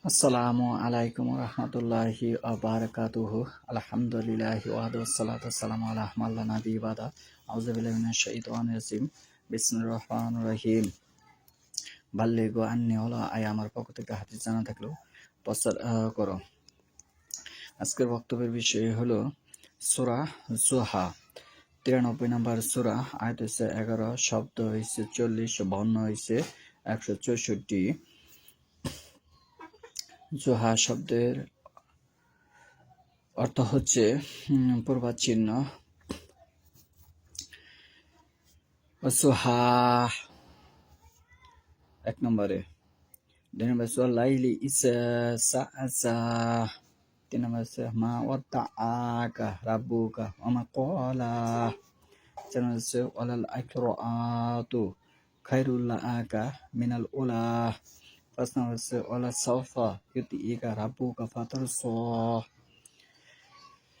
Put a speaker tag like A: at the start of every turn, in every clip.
A: আসসালামু আলাইকুম রহমতুল্লাহি আবরাকাতুহু আলহামদুলিল্লাহি ওয়াহদা ওয়াসসালাতু ওয়াসসালামু আলা মান লা নাবিয়্যা বাদা আউযু বিল্লাহি মিনাশ শাইতানির রাজিম বিসমিল্লাহির রহমানির রহিম বাল্লিগু আন্নী ওয়ালা আয়া আমার পক্ষ থেকে হাদিস জানা থাকলো প্রচার করো। আজকের বক্তব্যের বিষয় হলো সূরা জুহা 93 নম্বর সূরা, আয়াত হচ্ছে 11, শব্দ হচ্ছে 40, বর্ণ হচ্ছে 164। জুহা শব্দের অর্থ হচ্ছে পূর্বাদ চিহ্ন। সুহা 1 নম্বরে, 2 নম্বরে লাইলি ইসা সাআসা, 3 নম্বরে মা ওয়াদ্দাআকা রাব্বুকা ওয়া মা ক্বালা, 4 নম্বরে ওয়ালাল আখিরাতু খায়রুল লাকা মিনাল উলা, 5 নম্বরে ওয়ালা সাওফা ইউতিকা রাব্বুকা ফাতারসা,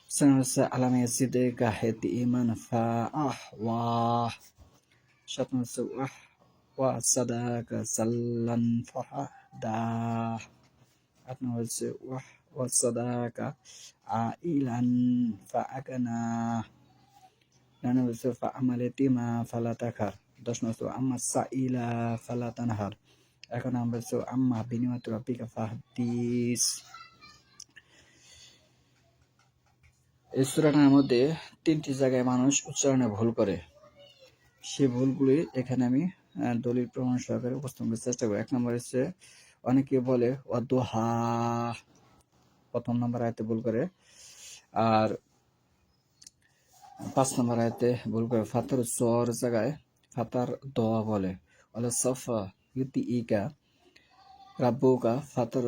A: 6 নম্বরে আলাম ইয়াজিদকা ইয়াতীমান ফাআহওয়া, 7 নম্বরে ওয়াসাদাকা সাল্লান ফাহাদা, 8 নম্বরে ওয়াসাদাকা আইলান ফাআগনা, 9 নম্বরে ফাআমাল ইয়াতীমা ফালা তাকহার, 10 নম্বরে আম্মা সাইলা ফালা তানহার, 11 নম্বরে আম্মা বিনিমাতি রাব্বিকা ফাহাদ্দিস। এই সূরাটার মধ্যে 3টি জায়গায় মানুষ উচ্চারণে ভুল করে। সেই ভুলগুলি এখানে আমি দলিল প্রমাণ সহকারে উপস্থাপন করার চেষ্টা করি। 1 নম্বর হচ্ছে অনেকে বলে ওয়াদুহা, 1 নম্বর আয়াতে ভুল করে। আর 5 নম্বর আয়াতে ভুল করে ফাতার সর জায়গায় ফাতার দোয়া বলে। ওয়ালা সাফা ইউতিকা রাব্বুকা ফাতার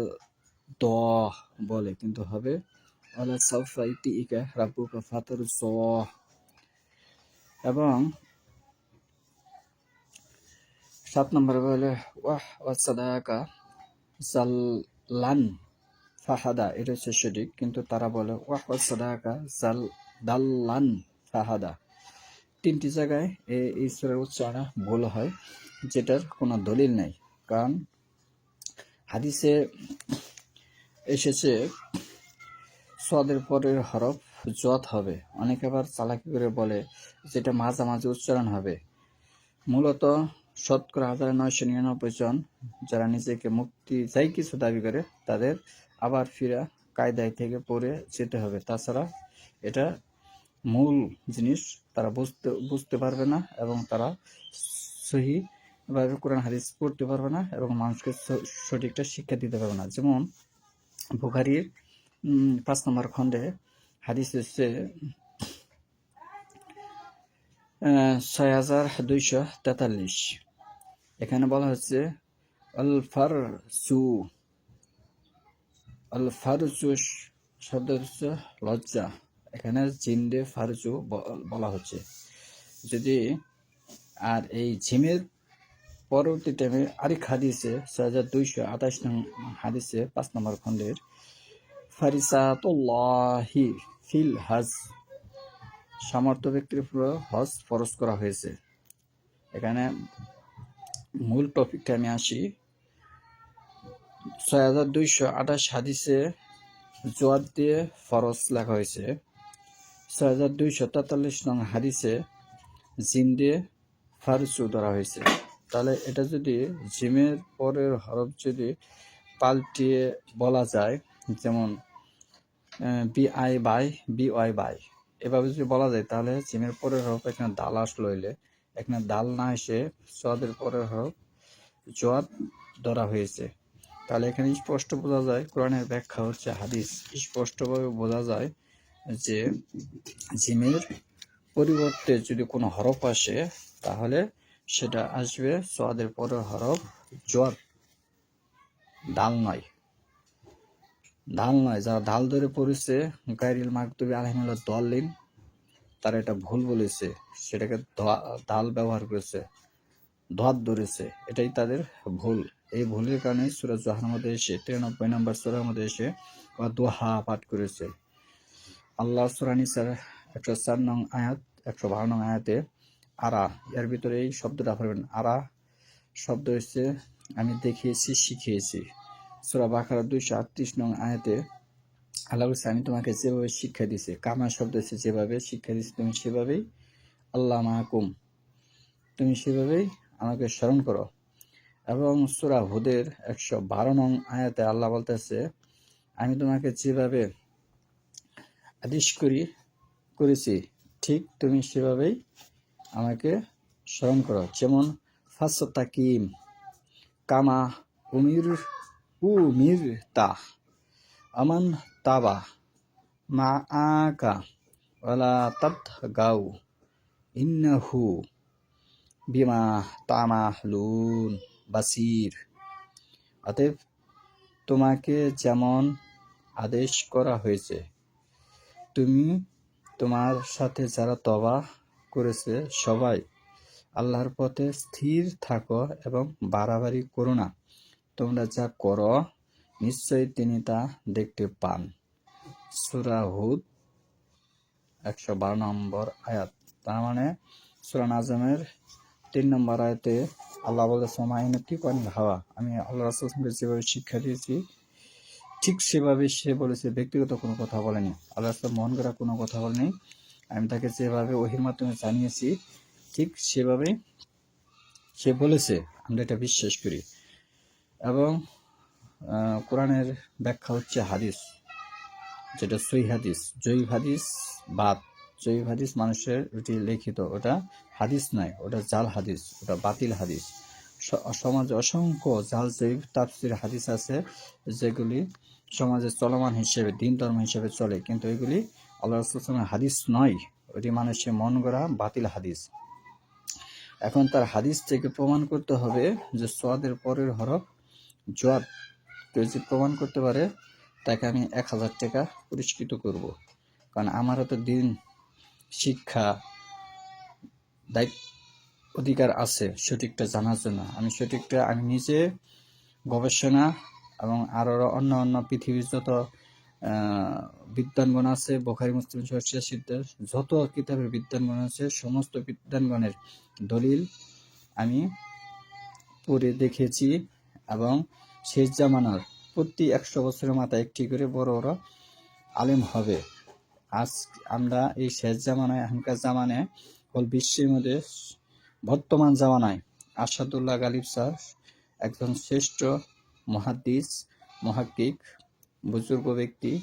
A: দোয়া বলে, কিন্তু হবে ওয়ালা সাফা ইউতিকা রাব্বুকা ফাতার স। এবং 7 নম্বরে বলে ওয়াসাদাকা জাল্লান ফাহাদা, এটা হচ্ছে সঠিক, কিন্তু তারা বলে ওয়াসাদাকা দাল্লান ফাহাদা। 3টি জায়গায় এই সূরার উচ্চারণ ভুল হয়, যেটার কোনো দলিল নেই। কারণ হাদিসে এসেছে সদের পরের হরফ জত হবে। অনেকে আবার চালাকি করে বলে যেটা মাঝামাঝি উচ্চারণ হবে। মূলত শতকরা 1999 জন যারা নিজেকে মুক্তি যাই কিছু দাবি করে, তাদের আবার ফিরা কায়দায় থেকে পড়ে যেতে হবে। তাছাড়া এটা মূল জিনিস তারা বুঝতে পারবে না, এবং তারা সহিভাবে কোরআন হাদিস পড়তে পারবে না, এবং মানুষকে সঠিকটা শিক্ষা দিতে পারবে না। যেমন বুখারীর 5 নম্বর খণ্ডে হাদিস হচ্ছে 6243। এখানে বলা হচ্ছে আল ফারজু শব্দ হচ্ছে লজ্জা। এখানে জিন্দে ফারজু বলা হচ্ছে। যদি আর এই ঝিমের পরবর্তী টাইমে আরেক হাদিসে 6228 নং হাদিসে 5 নম্বর খণ্ডের ফারিসাতুল্লাহি ফিল হজ, সামর্থ্য ব্যক্তির উপর হজ ফরজ করা হয়েছে। এখানে মূল টপিকটা আমি আসি। 6228 হাদিসে জোয়াদ দিয়ে ফরজ লেখা হয়েছে। 6243 নং হাদিসে জিম দিয়ে ফারজু ধরা হয়েছে। তাহলে এটা যদি জিমের পরের হরফ যদি পাল্টিয়ে বলা যায়, যেমন বিআই বাই, এভাবে যদি বলা যায়, তাহলে জিমের পরের হরফ এখানে দাল আসলো, হইলে এখানে দাল না এসে সদের পরের হরফ জোয়াদ ধরা হয়েছে। তাহলে এখানে স্পষ্ট বোঝা যায়, কোরআনের ব্যাখ্যা হচ্ছে হাদিস, স্পষ্টভাবে বোঝা যায় যে জিমের পরিবর্তে যদি কোনো হরফ আসে, তাহলে সেটা আসবে সোয়াদের পরের হরফ জোয়াদ, দাল নয়। যারা দাল ধরে পড়েছে গায়রিল মাগদুবি আলাইহিম দল্লিন, তারা এটা ভুল বলেছে, সেটাকে দাল ব্যবহার করেছে, ধোয়াত ধরেছে, এটাই তাদের ভুল। এই ভুলের কারণে সূরা জুহার মধ্যে এসে 93 নম্বর সূরার মধ্যে এসে দোহা পাঠ করেছে। আল্লাহ সূরা নিসার 104 নং আয়াত 112 নং আয়াতে আরা, এর ভিতরে এই শব্দটা পড়বেন। আরা শব্দ হচ্ছে আমি দেখিয়েছি, শিখিয়েছি। সূরা বাকারা 238 নং আয়াতে আল্লাহ বলছে, আমি তোমাকে যেভাবে শিক্ষা দিছি, কামা শব্দ হচ্ছে যেভাবে শিক্ষা দিছি তুমি সেভাবেই আল্লাহ মাহকুম, তুমি সেভাবেই আমাকে স্মরণ করো। এবং সূরা হুদের 112 নং আয়াতে আল্লাহ বলতেছে, আমি তোমাকে যেভাবে আদেশ করেছি ঠিক তুমি সেভাবেই আমাকে স্মরণ করো। যেমন ফাসতাকিম কামা উমিরতা আমান তাবা মাআকা ওয়ালা তাতগাউ ইন্নাহু বিমা তামালুন বাসির। অতএব তোমাকে যেমন আদেশ করা হয়েছে, তুমি তোমার সাথে যারা তওবা করেছে সবাই আল্লাহর পথে স্থির থাকো এবং বাড়াবাড়ি করো না। তোমরা যা করো নিশ্চয়ই তিনি তা দেখতে পান। সূরা হুদ 112 নম্বর আয়াত। তার মানে সূরা নাজমের 3 নম্বর আয়াতে আল্লাহ বলেছে, হাওয়া, আমি আল্লাহ রাসূলকে যেভাবে শিক্ষা দিয়েছি ঠিক সেভাবে সে বলেছে, ব্যক্তিগত কোনো কথা বলেনি, আল্লাহ রাসূল মন করা কোনো কথা বলেনি। আমি তাকে যেভাবে ওহীর মাধ্যমে জানিয়েছি ঠিক সেভাবে সে বলেছে, আমরা এটা বিশ্বাস করি। এবং কোরআনের ব্যাখ্যা হচ্ছে হাদিস, যেটা সহিহ হাদিস। জয়ীফ হাদিস বাদ, জয়ীফ হাদিস মানুষের ওটি লিখিত, ওটা হাদিস নয়, ওটা জাল হাদিস, ওটা বাতিল হাদিস। সমাজে অসংখ্য জাল জয়ীফ তাফসির হাদিস আছে যেগুলি সমাজে চলমান হিসেবে দিন ধর্ম হিসেবে চলে, কিন্তু এগুলি আল্লাহ রাসূলের হাদিস নয়, ওটি মানুষের মন গড়া বাতিল হাদিস। এখন তার হাদিস থেকে প্রমাণ করতে হবে যে সোয়াদের পরের হরফ জোয়াদ। কেউ যদি প্রমাণ করতে পারে তাকে আমি 1000 টাকা পুরস্কৃত করব। কারণ আমারও তো দিন শিক্ষা অধিকার আছে সঠিকটা জানার জন্য। আমি নিজে গবেষণা এবং আরও অন্য পৃথিবীর যত বিদ্বানগণ আছে, বুখারী মুসলিম সহ যত কিতাবের বিদ্বানগণ আছে, সমস্ত বিদ্বানগণের দলিল আমি পড়ে দেখেছি। এবং শেষ জামানার প্রতি 100 বছরের মাথায় একটি করে বড় বড় আলেম হবে। আজ আমরা এই শেষ জামানায়, এখনকার জামানায় হল বিশ্বের মধ্যে বর্তমান জামানায় আসাদুল্লাহ গালিব স্যার একজন শ্রেষ্ঠ মুহাদ্দিস, মুহাক্কিক, বুজুর্গ ব্যক্তি,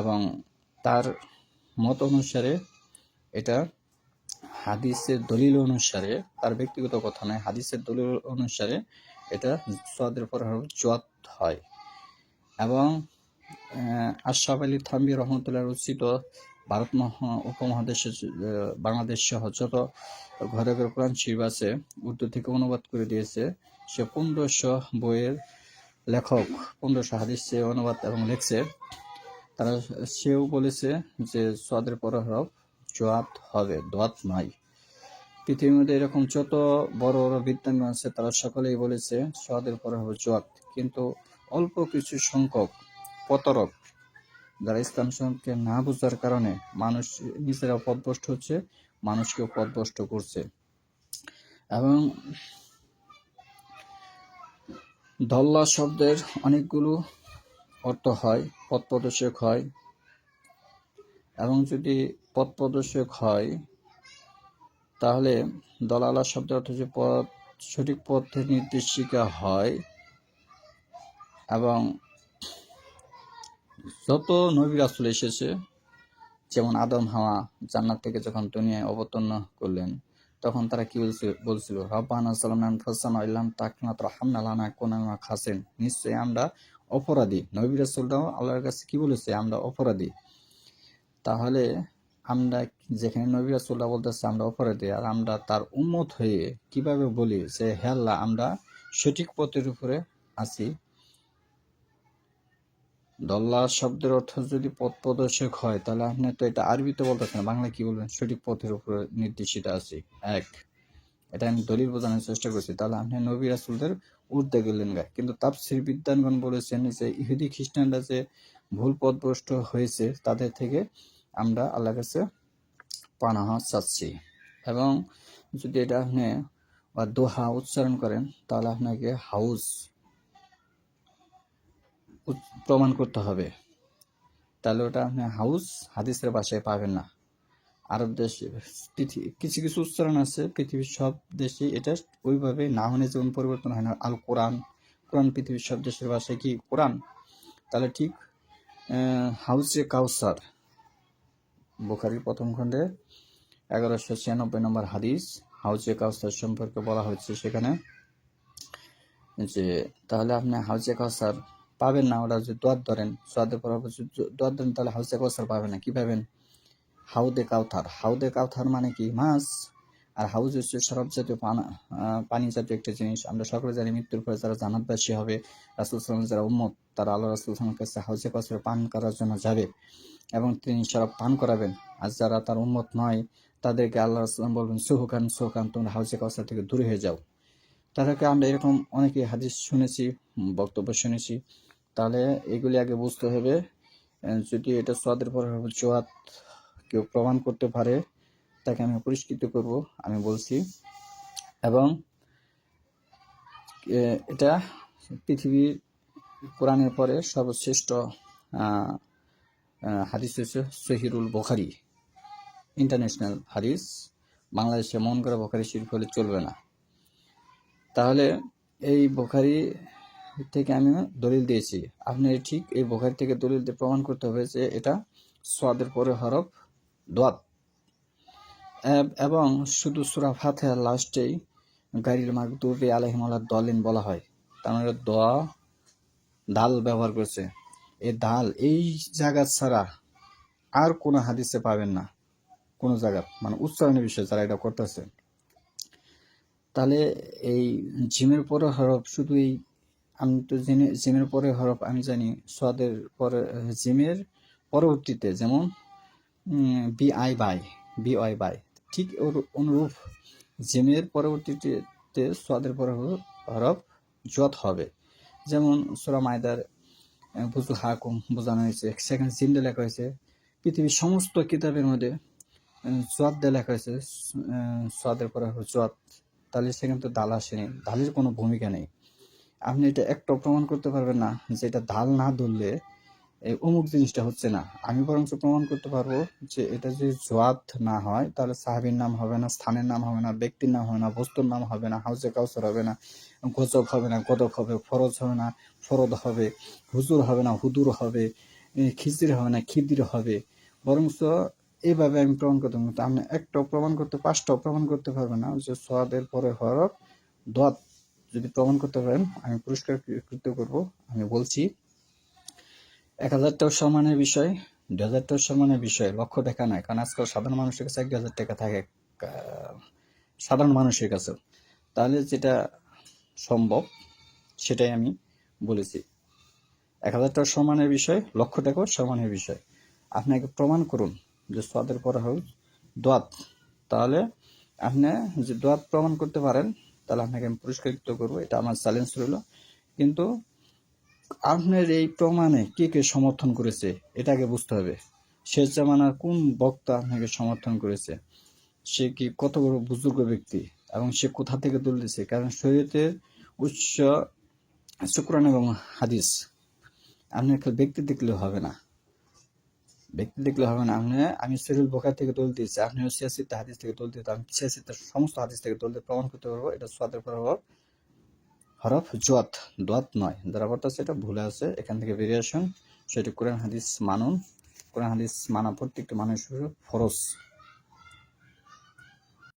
A: এবং তার মত অনুসারে এটা হাদিসের দলিল অনুসারে, তার ব্যক্তিগত কথা নয়, হাদিসের দলিল অনুসারে এটা সোয়াদের পর জোয়াত হয়। এবং আশরাফ আলী থানভী রহমতুল্লাহ রচিত ভারত উপমহাদেশের বাংলাদেশ সহ যত ঘরে ঘরে কোরআন শরীফ আছে, উর্দু থেকে অনুবাদ করে দিয়েছে। সে 1500 বইয়ের লেখক, 1500 হাদিস সে অনুবাদ এবং লিখছে। সেও বলেছে যে সোয়াদের পর হরফ জোয়াত হবে, দোয়াত নয়। পৃথিবীর মধ্যে এরকম যত বড় বড় বিদ্বান আছে তারা সকলেই বলেছে সোয়াদের পর হরফ জোয়াত। কিন্তু অল্প কিছু সংখ্যক প্রতারক যারা ইসলাম সম্পর্কে না বোঝার কারণে মানুষ নিজেরা পথভ্রষ্ট হচ্ছে, মানুষকেও পথভ্রষ্ট করছে। এবং দল্লা শব্দের অনেকগুলো অর্থ হয়, পথ প্রদর্শক হয়। এবং যদি পথ প্রদর্শক হয় তাহলে দলালা শব্দের অর্থ যে পথ, সঠিক পথে নির্দেশিকা হয়। এবং যত নবী রাসূল এসেছে, যেমন আদম হাওয়া জান্নাত থেকে যখন দুনিয়ায় অবতীর্ণ করলেন, তখন তারা কি বলছিল, রব্বানা যালামনা আনফুসানা ওয়া ইল্লাম তাগফির ওয়া তারহামনা লানাকুনা মিনাল খাসিরিন। নিশ্চয়ই আমরা অপরাধী। নবী রাসূলরাও আল্লাহর কাছে কি বলেছে, আমরা অপরাধী। তাহলে আমরা যেখানে নবী রাসূলরা বলতেছে আমরা অপরাধী, আর আমরা তার উম্মত হয়ে কিভাবে বলি যে হে আল্লাহ আমরা সঠিক পথের উপরে আছি। দল্লা শব্দের অর্থ যদি পথ প্রদর্শক হয়, তাহলে আপনি তো এটা আরবিতে বলতেছেন, বাংলা কি বলবেন, সঠিক পথের উপরে নির্দেশিত আছি। এটা আমি দলিল বোঝানোর চেষ্টা করছি। তাহলে আপনি নবী রাসূলদের ঊর্ধ্বে গেলেন গা। কিন্তু তাফসীর বিদ্বানগণ বলেছেন যে ইহুদি খ্রিস্টানরা যে ভুল পথভ্রষ্ট হয়েছে তাদের থেকে আমরা আল্লাহর কাছে পানাহ চাচ্ছি। এবং যদি এটা আপনি দোহা উচ্চারণ করেন তাহলে আপনাকে হাউস প্রমাণ করতে হবে, তাহলে ওটা আপনি হাউস হাদিসের ভাষায় পাবেন না। আরব দেশে কিছু কিছু উচ্চারণ আছে, পৃথিবীর সব দেশে এটা ওইভাবে না হলে যেমন পরিবর্তন হয় না। আল কোরআন, কোরআন পৃথিবীর সব দেশের ভাষায় কি কোরআন, তাহলে ঠিক হাউজে কাউসার, বুখারীর প্রথম খণ্ডে 1196 নম্বর হাদিস, হাউজে কাউসার সম্পর্কে বলা হচ্ছে সেখানে যে তাহলে আপনি হাউজে কাউসার পাবেন না। ওটা যদি দোয়াত ধরেন, সোয়াদের পর দোয়াত ধরেন, তাহলে হাউজে কাউসার পাবেন না। কি পাবেন? হাউদে কাউথার। হাউদে কাউথার মানে কি? মাছ। আর হাউজ হচ্ছে শরাব জাতীয় পানি জাতীয় একটা জিনিস। আমরা সকলে জানি মৃত্যুর পরে যারা জান্নাতবাসী হবে, রাসূল সাল্লাল্লাহু আলাইহি ওয়াসাল্লাম যারা উম্মত, তারা আল্লাহ রাসূল সাল্লাল্লাহু আলাইহি ওয়াসাল্লামের কাছে হাউজে কাউসার পান করার জন্য যাবে এবং তিনি শরাব পান করাবেন। আর যারা তার উম্মত নয়, তাদেরকে আল্লাহ রাসূল সাল্লাল্লাহু আলাইহি ওয়াসাল্লাম বলবেন, সুহুকান সুহুকান, তোমরা হাউজে কাউসার থেকে দূরে হয়ে যাও। তাদেরকে আমরা এরকম অনেকে হাদিস শুনেছি, বক্তব্য শুনেছি। তাহলে এগুলি আগে বুঝতে হবে। যদি এটা সোয়াদের পরে জোয়াত কেউ প্রমাণ করতে পারে, তাকে আমি পুরস্কৃত করব, আমি বলছি। এবং এটা পৃথিবীর কোরআনের পরে সর্বশ্রেষ্ঠ হাদিস হচ্ছে সহিহুল বুখারী, ইন্টারন্যাশনাল হাদিস। বাংলাদেশে মন করে বুখারী শরীফ হলে চলবে না। তাহলে এই বুখারী থেকে আমি দলিল দিয়েছি, আপনি ঠিক এই বুখারী থেকে দলিল দিয়ে প্রমাণ করতে হবে যে এটা সোয়াদের পরে হরফ দোয়াত। এবং শুধু সূরা ফাতিহার লাস্টেই গায়রিল মাগদুবি আলাইহিম ওয়ালাদ-দাল্লিন বলা হয়, তার মানে দোয়া দাল ব্যবহার করেছে। এই দাল এই জায়গা ছাড়া আর কোনো হাদিসে পাবেন না, কোনো জায়গা, মানে উচ্চারণের বিষয়ে যারা এটা করতেছে। তাহলে এই জিমের পরে হরফ শুধু এই, আমি তো জিমের পরে হরফ আমি জানি, সোয়াদের পরে জিমের পরবর্তীতে যেমন বিআই বাই, ঠিক ওর অনুরূপ জিমের পরবর্তীতে সোয়াদের পরে হরফ জত হবে। যেমন সূরা মায়দার বুজু হাকুম বোঝানো হয়েছে, সেখানে জিম দিয়ে লেখা হয়েছে। পৃথিবীর সমস্ত কিতাবের মধ্যে জোয়াত দিয়ে লেখা হয়েছে, সোয়াদের পরে জোয়াত, তাহলে সেখানে তো দাল আসেনি, দালের কোনো ভূমিকা নেই। আপনি এটা একটাও প্রমাণ করতে পারবেন না যে এটা দাল না ধরলে এই অমুক জিনিসটা হচ্ছে না। আমি বরঞ্চ প্রমাণ করতে পারবো যে এটা যদি জোয়াত না হয়, তাহলে সাহাবীর নাম হবে না, স্থানের নাম হবে না, ব্যক্তির নাম হবে না, বস্তুর নাম হবে না, হাউজে কাউসার হবে না, গজব হবে না, গদক হবে, ফরজ হবে না, ফরদ হবে, হুজুর হবে না, হুদুর হবে, খিজির হবে না, খিদির হবে। বরঞ্চ এইভাবে আমি প্রমাণ করতে পারবো। আপনি একটাও প্রমাণ করতে, পাঁচটাও প্রমাণ করতে পারবেন না যে সোয়াদের পরে হরফ দোয়াত। যদি প্রমাণ করতে পারেন, আমি পুরস্কৃত করব। আমি বলছি 1000টাও সম্মানের বিষয়, 2000টাও সম্মানের বিষয়, লক্ষ টাকা নয়। কারণ আজকাল সাধারণ মানুষের কাছে 1000 টাকা থাকে, সাধারণ মানুষের কাছে। তাহলে যেটা সম্ভব সেটাই আমি বলেছি। 1000টাও সম্মানের বিষয়, লক্ষ টাকাও সম্মানের বিষয়। আপনাকে প্রমাণ করুন যে সোয়াদের পরে হোক দোয়াত, তাহলে আপনি যে দোয়াত প্রমাণ করতে পারেন, তাহলে আপনাকে আমি পুরস্কৃত করবো। এটা আমার চ্যালেঞ্জ রইল। কিন্তু আপনার এই প্রমাণে কে কে সমর্থন করেছে এটাকে বুঝতে হবে। শেষ জামানার কোন বক্তা আপনাকে সমর্থন করেছে, সে কি কত বড় বুজুর্গ ব্যক্তি এবং সে কোথা থেকে দলিল দিয়েছে। কারণ শরীয়তের উৎস কোরআন এবং হাদিস। আপনি ব্যক্তি দেখলে হবে না, ব্যক্তি দেখলে হবে না। আমি সহিহুল বুখারী থেকে দলিল দিয়েছি, আপনি সিয়াসিত্তা হাদিস থেকে দলিল দিতে, আমি সিয়াসিত্তার সমস্ত হাদিস থেকে দলিল দিয়ে প্রমাণ করতে পারবো এটা সোয়াদের পর হরফ জোয়াত, দোয়াত নয়। যারা বলতেছে এটা ভুলে আছে, এখান থেকে বেরিয়ে আসুন। সেটা কোরআন হাদিস মানুন। কোরআন হাদিস মানা প্রত্যেকটা মানুষের ফরজ।